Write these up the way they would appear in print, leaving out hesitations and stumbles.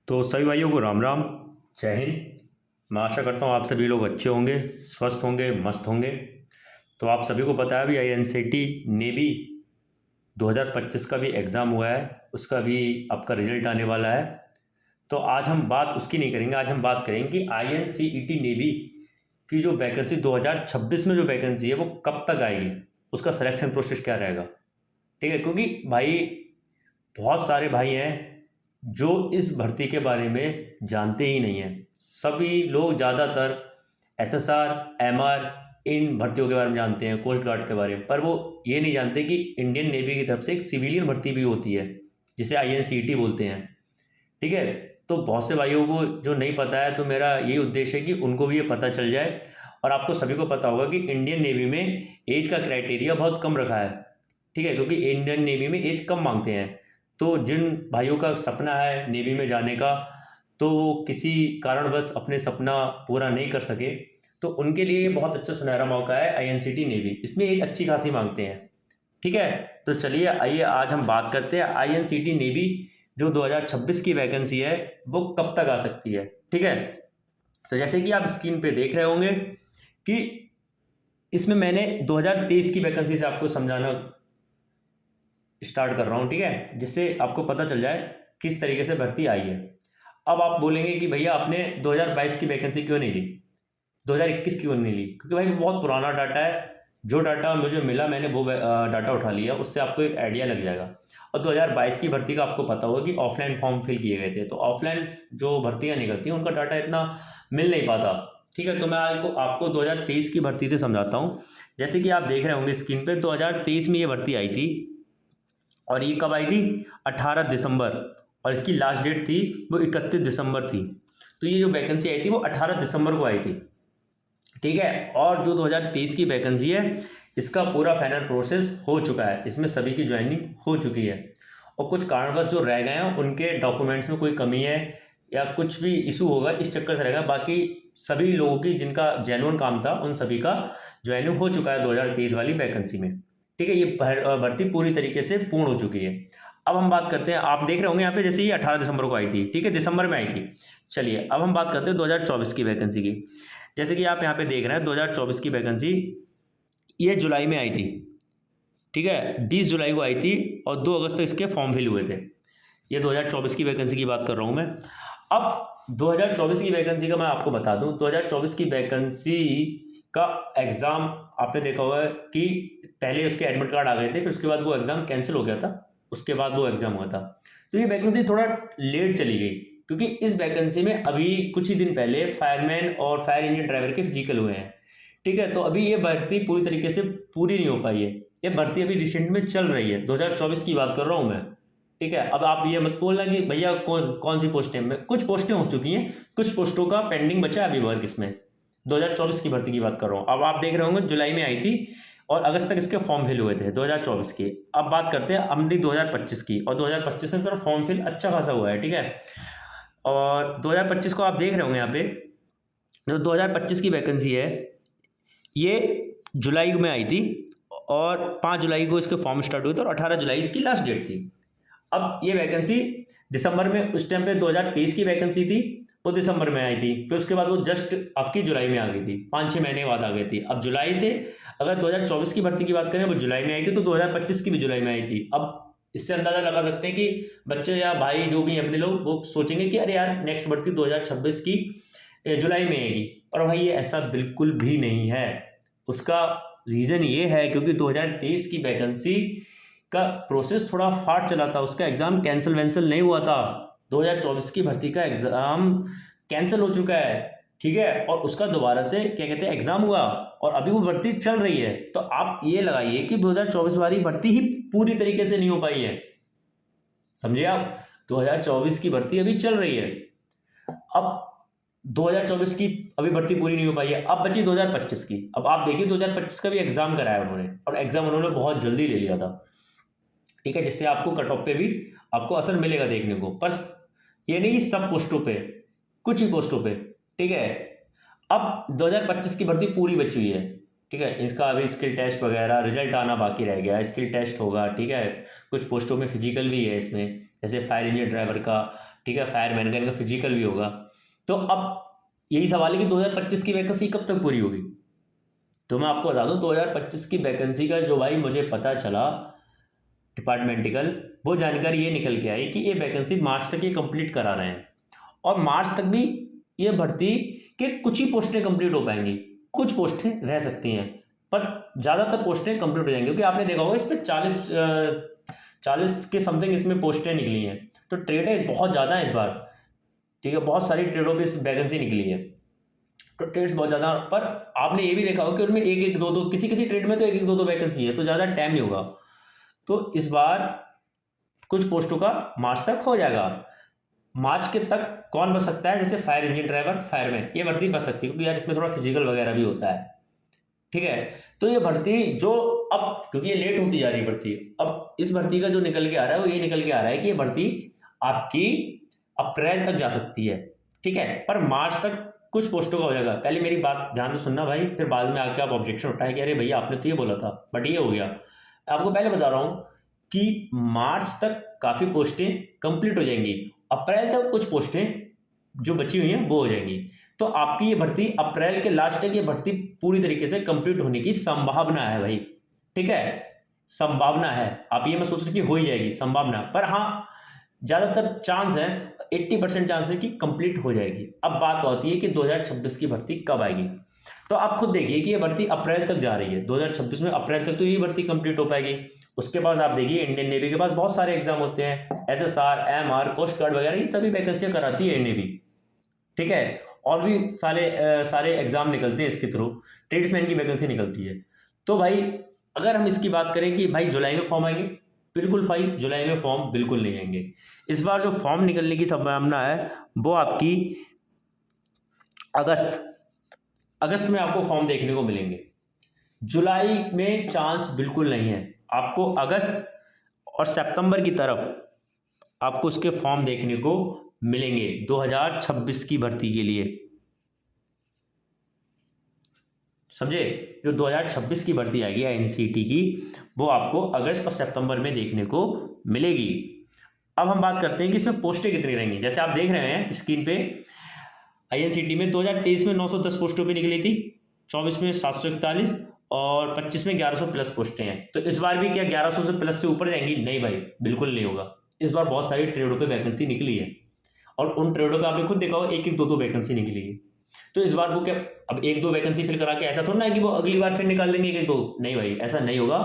तो सभी भाइयों को राम राम। जय हिंद। मैं आशा करता हूँ आप सभी लोग अच्छे होंगे, स्वस्थ होंगे, मस्त होंगे। तो आप सभी को पता है अभी INCT नेवी 2025 का भी एग्ज़ाम हुआ है, उसका भी आपका रिजल्ट आने वाला है। तो आज हम बात उसकी नहीं करेंगे, आज हम बात करेंगे कि INCET नेवी की जो वैकेंसी 2026 में जो वैकेंसी है वो कब तक आएगी, उसका सिलेक्शन प्रोसेस क्या रहेगा। ठीक है, क्योंकि भाई बहुत सारे भाई हैं जो इस भर्ती के बारे में जानते ही नहीं हैं। सभी लोग ज़्यादातर SSR, MR इन भर्तियों के बारे में जानते हैं, कोस्ट गार्ड के बारे में, पर वो ये नहीं जानते कि इंडियन नेवी की तरफ से एक सिविलियन भर्ती भी होती है जिसे INCT बोलते हैं। ठीक है, तो बहुत से भाइयों को जो नहीं पता है, तो मेरा यही उद्देश्य है कि उनको भी ये पता चल जाए। और आपको सभी को पता होगा कि इंडियन नेवी में एज का क्राइटेरिया बहुत कम रखा है। ठीक है, क्योंकि इंडियन नेवी में एज कम मांगते हैं। तो जिन भाइयों का सपना है नेवी में जाने का, तो वो किसी कारणवश अपने सपना पूरा नहीं कर सके, तो उनके लिए ये बहुत अच्छा सुनहरा मौका है INCT नेवी। इसमें एज अच्छी खासी मांगते हैं। ठीक है, तो चलिए आइए आज हम बात करते हैं INCT नेवी जो 2026 की वैकेंसी है वो कब तक आ सकती है। ठीक है, तो जैसे कि आप स्क्रीन पे देख रहे होंगे कि इसमें मैंने 2023 की वैकेंसी से आपको समझाना स्टार्ट कर रहा हूँ। ठीक है, जिससे आपको पता चल जाए किस तरीके से भर्ती आई है। अब आप बोलेंगे कि भैया आपने 2022 की वैकेंसी क्यों नहीं ली, 2021 क्यों नहीं ली, क्योंकि भाई बहुत पुराना डाटा है। जो डाटा मुझे मिला मैंने वो डाटा उठा लिया, उससे आपको एक आइडिया लग जाएगा। और 2022 की भर्ती का आपको पता होगा कि ऑफलाइन फॉर्म फिल किए गए थे, तो ऑफलाइन जो भर्तियाँ निकलती हैं उनका डाटा इतना मिल नहीं पाता। ठीक है, तो मैं आपको 2023 की भर्ती से समझाता हूँ। जैसे कि आप देख रहे होंगे स्क्रीन पे, 2023 में ये भर्ती आई थी। और ये कब आई थी? 18 दिसंबर। और इसकी लास्ट डेट थी वो 31 दिसंबर थी। तो ये जो वैकेंसी आई थी वो 18 दिसंबर को आई थी। ठीक है, और जो 2023 की वैकेंसी है इसका पूरा फाइनल प्रोसेस हो चुका है, इसमें सभी की ज्वाइनिंग हो चुकी है। और कुछ कारणवश जो रह गए हैं उनके डॉक्यूमेंट्स में कोई कमी है या कुछ भी इशू होगा, इस चक्कर से रहेगा। बाकी सभी लोगों की जिनका जेन्युइन काम था उन सभी का ज्वाइनिंग हो चुका है 2023 वाली वैकेंसी में। ठीक है, ये भर्ती पूरी तरीके से पूर्ण हो चुकी है। अब हम बात करते हैं, आप देख रहे होंगे यहाँ पे जैसे ये 18 दिसंबर को आई थी। ठीक है, दिसंबर में आई थी। चलिए अब हम बात करते हैं 2024 की वैकेंसी की। जैसे कि आप यहाँ पे देख रहे हैं 2024 की वैकेंसी ये जुलाई में आई थी। ठीक है, 20 जुलाई को आई थी और 2 अगस्त तक इसके फॉर्म फिल हुए थे। ये 2024 की वैकेंसी की बात कर रहा हूँ मैं। अब 2024 की वैकेंसी का मैं आपको बता दूं, 2024 की वैकेंसी का एग्ज़ाम आपने देखा होगा कि पहले उसके एडमिट कार्ड आ गए थे, फिर उसके बाद वो एग्ज़ाम कैंसिल हो गया था, उसके बाद वो एग्ज़ाम हुआ था। तो ये वैकेंसी थोड़ा लेट चली गई, क्योंकि इस वैकेंसी में अभी कुछ ही दिन पहले फायरमैन और फायर इंजन ड्राइवर के फिजिकल हुए हैं। ठीक है, तो अभी ये भर्ती पूरी तरीके से पूरी नहीं हो पाई है। ये भर्ती अभी रिसेंट में चल रही है, 2024 की बात कर रहा हूँ मैं। ठीक है, अब आप ये मत बोलना कि भैया कौन कौन सी पोस्टें में, कुछ पोस्टें हो चुकी हैं, कुछ पोस्टों का पेंडिंग बचा है अभी वर्क इसमें। 2024 की भर्ती की बात कर रहा हूँ। अब आप देख रहे होंगे जुलाई में आई थी और अगस्त तक इसके फॉर्म फिल हुए थे 2024 की। अब बात करते हैं अपनी 2025 की, और 2025 में फिर फॉर्म फिल अच्छा खासा हुआ है। ठीक है, और 2025 को आप देख रहे होंगे यहाँ पे जो 2025 की वैकेंसी है ये जुलाई में आई थी और 5 जुलाई को इसके फॉर्म स्टार्ट हुए थे और 18 जुलाई इसकी लास्ट डेट थी। अब ये वैकेंसी दिसंबर में, उस टाइम पे 2023 की वैकेंसी थी, वो दिसंबर में आई थी, फिर उसके बाद वो जस्ट आपकी जुलाई में आ गई थी, 5-6 महीने बाद आ गई थी। अब जुलाई से अगर 2024 की भर्ती की बात करें वो जुलाई में आई थी, तो 2025 की भी जुलाई में आई थी। अब इससे अंदाज़ा लगा सकते हैं कि बच्चे या भाई जो भी अपने लोग वो सोचेंगे कि अरे यार नेक्स्ट भर्ती 2026 की जुलाई में आएगी, और भाई ये ऐसा बिल्कुल भी नहीं है। उसका रीज़न ये है क्योंकि 2023 की वैकेंसी का प्रोसेस थोड़ा फास्ट चला था, उसका एग्ज़ाम कैंसिल वैंसिल नहीं हुआ था। 2024 की भर्ती का एग्ज़ाम कैंसिल हो चुका है। ठीक है, और उसका दोबारा से क्या कहते हैं एग्ज़ाम हुआ और अभी वो भर्ती चल रही है। तो आप ये लगाइए कि 2024 वाली भर्ती ही पूरी तरीके से नहीं हो पाई है। समझिए आप, 2024 की भर्ती अभी चल रही है। अब 2024 की अभी भर्ती पूरी नहीं हो पाई है, अब बची 2025 की। अब आप देखिए 2025 का भी एग्ज़ाम कराया उन्होंने, और एग्ज़ाम उन्होंने बहुत जल्दी ले लिया था। ठीक है, जिससे आपको कट ऑफ पे भी आपको असर मिलेगा देखने को, पर ये नहीं सब पोस्टों पे, कुछ ही पोस्टों पे। ठीक है, अब 2025 की भर्ती पूरी बची हुई है। ठीक है, इसका अभी स्किल टेस्ट वगैरह रिजल्ट आना बाकी रह गया है, स्किल टेस्ट होगा। ठीक है, कुछ पोस्टों में फिजिकल भी है इसमें, जैसे फायर इंजन ड्राइवर का ठीक है, फायरमैन का इनका फिजिकल भी होगा। तो अब यही सवाल है कि 2025 की वैकेंसी कब तक पूरी होगी। तो मैं आपको बता दूं 2025 की वैकेंसी का जो भाई मुझे पता चला डिपार्टमेंटिकल, वो जानकारी ये निकल के आई कि ये वैकेंसी मार्च तक ये कंप्लीट करा रहे हैं, और मार्च तक भी ये भर्ती के कुछ ही पोस्टें कंप्लीट हो पाएंगी, कुछ पोस्टें रह सकती हैं, पर ज़्यादातर पोस्टें कंप्लीट हो जाएंगी। क्योंकि आपने देखा होगा इसमें 40 के समथिंग इसमें पोस्टें निकली हैं, तो ट्रेडें बहुत ज़्यादा है इस बार, ठीक है, बहुत सारी ट्रेडों पर इस वैकेंसी निकली है, तो ट्रेड्स बहुत ज़्यादा। पर आपने ये भी देखा होगा कि उनमें एक एक दो दो, किसी किसी ट्रेड में तो एक एक दो दो वैकेंसी है, तो ज़्यादा टाइम नहीं होगा। तो इस बार कुछ पोस्टों का मार्च तक हो जाएगा। मार्च के तक कौन बच सकता है, जैसे फायर इंजन ड्राइवर, फायरमैन, ये भर्ती बच सकती है, क्योंकि यार इसमें थोड़ा फिजिकल वगैरह भी होता है, ठीक है। तो ये भर्ती जो अब, क्योंकि ये लेट होती जा रही है भर्ती, अब इस भर्ती का जो निकल के आ रहा है वो ये निकल के आ रहा है कि ये भर्ती आपकी अप्रैल तक जा सकती है, ठीक है, पर मार्च तक कुछ पोस्टों का हो जाएगा। पहले मेरी बात ध्यान से सुनना भाई, फिर बाद में आके आप ऑब्जेक्शन उठाए कि अरे भैया आपने तो ये बोला था, बट ये हो गया। आपको पहले बता रहा हूँ कि मार्च तक काफ़ी पोस्टें कंप्लीट हो जाएंगी, अप्रैल तक कुछ पोस्टें जो बची हुई हैं वो हो जाएंगी। तो आपकी ये भर्ती अप्रैल के लास्ट तक ये भर्ती पूरी तरीके से कंप्लीट होने की संभावना है भाई, ठीक है, संभावना है। आप ये मत सोच रहे कि हो ही जाएगी, संभावना, पर हाँ ज़्यादातर चांस है, 80% चांस है कि कंप्लीट हो जाएगी। अब बात होती है कि 2026 की भर्ती कब आएगी। तो आप खुद देखिए कि ये भर्ती अप्रैल तक जा रही है, 2026 में अप्रैल तक तो ये भर्ती कंप्लीट हो पाएगी। उसके बाद आप देखिए इंडियन नेवी के पास बहुत सारे एग्जाम होते हैं, SSR, MR, कोस्ट गार्ड वगैरह, ये सभी वैकेंसियाँ कराती है नेवी, ठीक है, और भी सारे एग्जाम निकलते हैं इसके थ्रू, ट्रेड्समैन की वैकेंसी निकलती है। तो भाई अगर हम इसकी बात करें कि भाई जुलाई में फॉर्म आएंगे, बिल्कुल भाई जुलाई में फॉर्म बिल्कुल नहीं आएंगे। इस बार जो फॉर्म निकलने की संभावना है वो आपकी अगस्त में आपको फॉर्म देखने को मिलेंगे। जुलाई में चांस बिल्कुल नहीं है, आपको अगस्त और सितंबर की तरफ आपको उसके फॉर्म देखने को मिलेंगे 2026 की भर्ती के लिए, समझे। जो 2026 की भर्ती आएगी INCT की, वो आपको अगस्त और सितंबर में देखने को मिलेगी। अब हम बात करते हैं कि इसमें पोस्टें कितनी रहेंगी। जैसे आप देख रहे हैं स्क्रीन पे, INCT में 2023 में 910 पोस्टों पे निकली थी, 24 में 741 और 25 में 1100 प्लस पोस्टें हैं। तो इस बार भी क्या 1100 से प्लस से ऊपर जाएंगी? नहीं भाई, बिल्कुल नहीं होगा। इस बार बहुत सारी ट्रेडों पे वैकेंसी निकली है, और उन ट्रेडों पे आपने खुद देखा हो एक एक दो दो वैकेंसी निकली है। तो इस बार वो क्या, अब एक दो वैकेंसी फिल करा के ऐसा थोड़ा ना है कि वो अगली बार फिर निकाल देंगे एक दो, नहीं भाई, ऐसा नहीं होगा।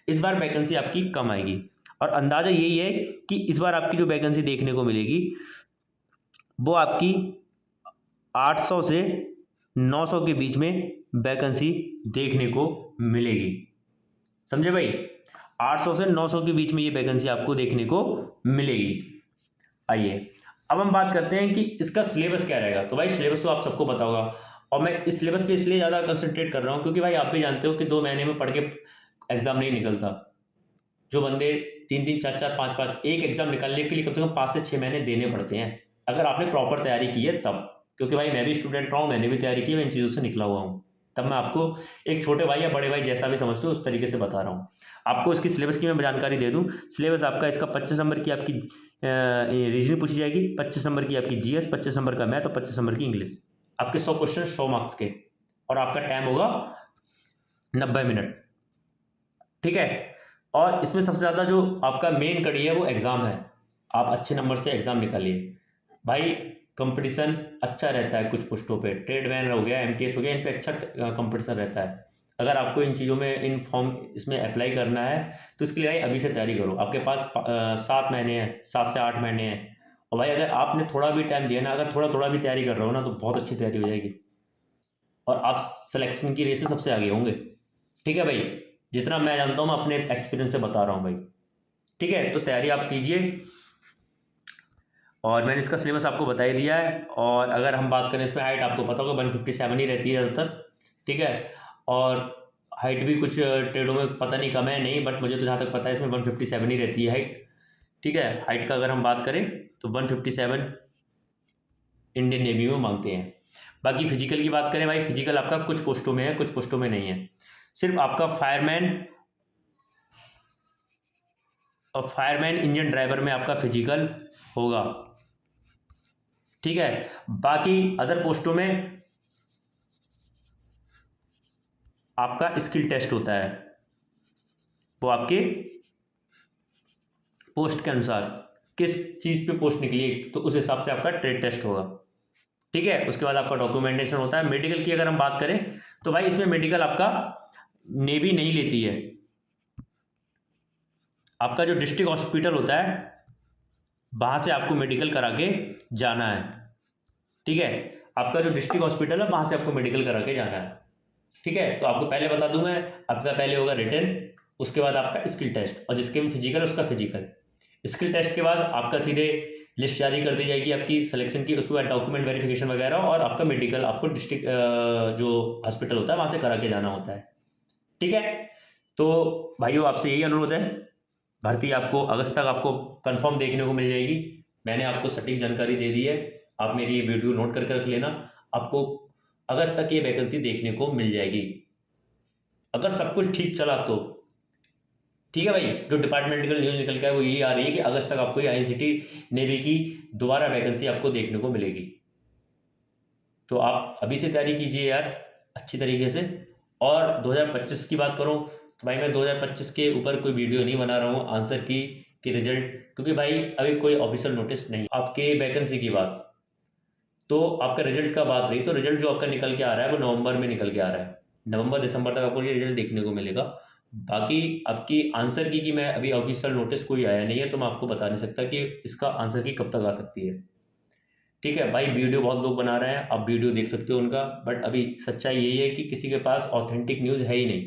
इस बार वैकेंसी आपकी कम आएगी, और अंदाज़ा यही है कि इस बार आपकी जो वैकेंसी देखने को मिलेगी वो आपकी 800 से 900 के बीच में वैकेंसी देखने को मिलेगी, समझे भाई। 800 से 900 के बीच में ये वैकेंसी आपको देखने को मिलेगी। आइए अब हम बात करते हैं कि इसका सिलेबस क्या रहेगा। तो भाई सिलेबस तो आप सबको पता होगा, और मैं इस सिलेबस पे इसलिए ज़्यादा कंसंट्रेट कर रहा हूँ क्योंकि भाई आप भी जानते हो कि 2 महीने में पढ़ के एग्ज़ाम नहीं निकलता। जो बंदे 3-3, 4-4, 5-5 एक एग्ज़ाम निकालने के लिए कम से कम 5 से 6 महीने देने पड़ते हैं, अगर आपने प्रॉपर तैयारी की है तब। क्योंकि भाई मैं भी स्टूडेंट रहा हूँ, मैंने भी तैयारी की है, मैं इन चीज़ों से निकला हुआ हूँ, तब मैं आपको एक छोटे भाई या बड़े भाई जैसा भी समझते हो उस तरीके से बता रहा हूँ। आपको इसकी सिलेबस की मैं जानकारी दे दूँ। सिलेबस आपका इसका 25 नंबर की आपकी रीजनिंग पूछी जाएगी, 25 नंबर की आपकी GS, 25 नंबर का मैथ और 25 नंबर की इंग्लिश। आपके 100 क्वेश्चन 100 मार्क्स के, और आपका टाइम होगा 90 मिनट, ठीक है। और इसमें सबसे ज़्यादा जो आपका मेन कड़ी है वो एग्ज़ाम है। आप अच्छे नंबर से एग्ज़ाम निकालिए भाई, कंपटीशन अच्छा रहता है कुछ पोस्टों पे, ट्रेडमैन हो गया, MTS हो गया, इन पे अच्छा कंपटीशन रहता है। अगर आपको इन चीज़ों में इन फॉर्म इसमें अप्लाई करना है तो इसके लिए भाई अभी से तैयारी करो। आपके पास 7 महीने हैं, 7 से 8 महीने हैं, और भाई अगर आपने थोड़ा भी टाइम दिया ना, अगर थोड़ा थोड़ा भी तैयारी कर रहे हो ना, तो बहुत अच्छी तैयारी हो जाएगी, और आप सिलेक्शन की रेस में सबसे आगे होंगे, ठीक है भाई। जितना मैं जानता हूँ मैं अपने एक्सपीरियंस से बता रहा हूँ भाई, ठीक है। तो तैयारी आप कीजिए, और मैंने इसका सिलेबस आपको बता ही दिया है। और अगर हम बात करें इसमें हाइट, आपको पता होगा 157 ही रहती है ज़्यादातर, ठीक है। और हाइट भी कुछ ट्रेडों में पता नहीं कम है नहीं, बट मुझे तो जहाँ तक पता है इसमें 157 ही रहती है हाइट, ठीक है। हाइट का अगर हम बात करें तो 157 इंडियन नेवी में मांगते हैं। बाकी फिजिकल की बात करें भाई, फिजिकल आपका कुछ पोस्टों में है, कुछ पोस्टों में नहीं है। सिर्फ आपका फायरमैन और फायरमैन इंजन ड्राइवर में आपका फिजिकल होगा, ठीक है। बाकी अदर पोस्टों में आपका स्किल टेस्ट होता है, वो आपके पोस्ट के अनुसार किस चीज़ पे पोस्ट निकली है तो उस हिसाब से आपका ट्रेड टेस्ट होगा, ठीक है। उसके बाद आपका डॉक्यूमेंटेशन होता है। मेडिकल की अगर हम बात करें तो भाई इसमें मेडिकल आपका नेवी नहीं लेती है। आपका जो डिस्ट्रिक्ट हॉस्पिटल होता है वहाँ से आपको मेडिकल करा के जाना है, ठीक है। आपका जो डिस्ट्रिक्ट हॉस्पिटल है वहाँ से आपको मेडिकल करा के जाना है, ठीक है। तो आपको पहले बता दूं मैं, आपका पहले होगा रिटन, उसके बाद आपका स्किल टेस्ट, और जिसके में फिजिकल उसका फिजिकल। स्किल टेस्ट के बाद आपका सीधे लिस्ट जारी कर दी जाएगी आपकी सिलेक्शन की, उसके बाद डॉक्यूमेंट वेरिफिकेशन वगैरह, और आपका मेडिकल आपको डिस्ट्रिक्ट जो हॉस्पिटल होता है वहाँ से करा के जाना होता है, ठीक है। तो भाइयों आपसे यही अनुरोध है, भर्ती आपको अगस्त तक आपको कंफर्म देखने को मिल जाएगी। मैंने आपको सटीक जानकारी दे दी है, आप मेरी ये वीडियो नोट करके रख लेना। आपको अगस्त तक ये वैकेंसी देखने को मिल जाएगी, अगर सब कुछ ठीक चला तो, ठीक है भाई। जो डिपार्टमेंटल न्यूज़ निकल के है वो यही आ रही है कि अगस्त तक आपको ये INCT नेवी की दोबारा वैकेंसी आपको देखने को मिलेगी। तो आप अभी से तैयारी कीजिए यार अच्छी तरीके से। और 2025 की बात करूं तो भाई मैं 2025 के ऊपर कोई वीडियो नहीं बना रहा हूं आंसर की रिजल्ट, क्योंकि भाई अभी कोई ऑफिशियल नोटिस नहीं आपके वैकेंसी की बात। तो आपका रिजल्ट का बात रही तो रिजल्ट जो आपका निकल के आ रहा है वो नवंबर में निकल के आ रहा है, नवंबर दिसंबर तक आपको ये रिजल्ट देखने को मिलेगा। बाकी आपकी आंसर की कि मैं अभी ऑफिशियल नोटिस कोई आया नहीं है तो मैं आपको बता नहीं सकता कि इसका आंसर की कब तक आ सकती है, ठीक है भाई। वीडियो बहुत लोग बना रहे हैं, आप वीडियो देख सकते हो उनका, बट अभी सच्चाई यही है कि किसी के पास ऑथेंटिक न्यूज़ है ही नहीं,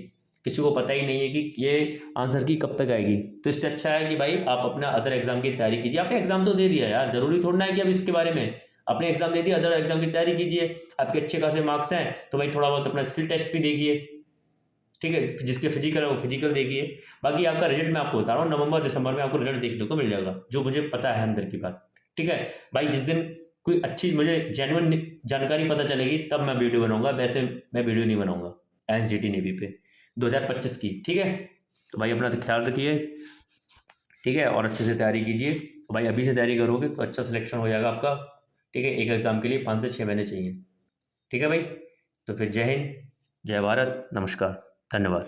किसी को पता ही नहीं है कि ये आंसर की कब तक आएगी। तो इससे अच्छा है कि भाई आप अपना अदर एग्जाम की तैयारी कीजिए। आपने एग्जाम तो दे दिया यार, जरूरी थोड़ा ना है कि अब इसके बारे में, अपने एग्जाम दे दिया, अदर एग्जाम की तैयारी कीजिए। आपके अच्छे खासे मार्क्स हैं तो भाई थोड़ा बहुत अपना स्किल टेस्ट भी देखिए, ठीक है। जिसके फिजिकल है वो फिजिकल देखिए। बाकी आपका रिजल्ट मैं आपको बता रहा हूँ नवंबर दिसंबर में आपको रिजल्ट देखने को मिल जाएगा, जो मुझे पता है अंदर की बात, ठीक है भाई। जिस दिन कोई अच्छी मुझे जेन्युइन जानकारी पता चलेगी तब मैं वीडियो बनाऊंगा, वैसे मैं वीडियो नहीं बनाऊंगा INCT नेवी पे 2025 की, ठीक है। तो भाई अपना ख्याल रखिए, ठीक है, और अच्छे से तैयारी कीजिए। तो भाई अभी से तैयारी करोगे तो अच्छा सिलेक्शन हो जाएगा आपका, ठीक है। एक एग्ज़ाम के लिए 5 से 6 महीने चाहिए, ठीक है भाई। तो फिर जय हिंद, जय भारत, नमस्कार, धन्यवाद।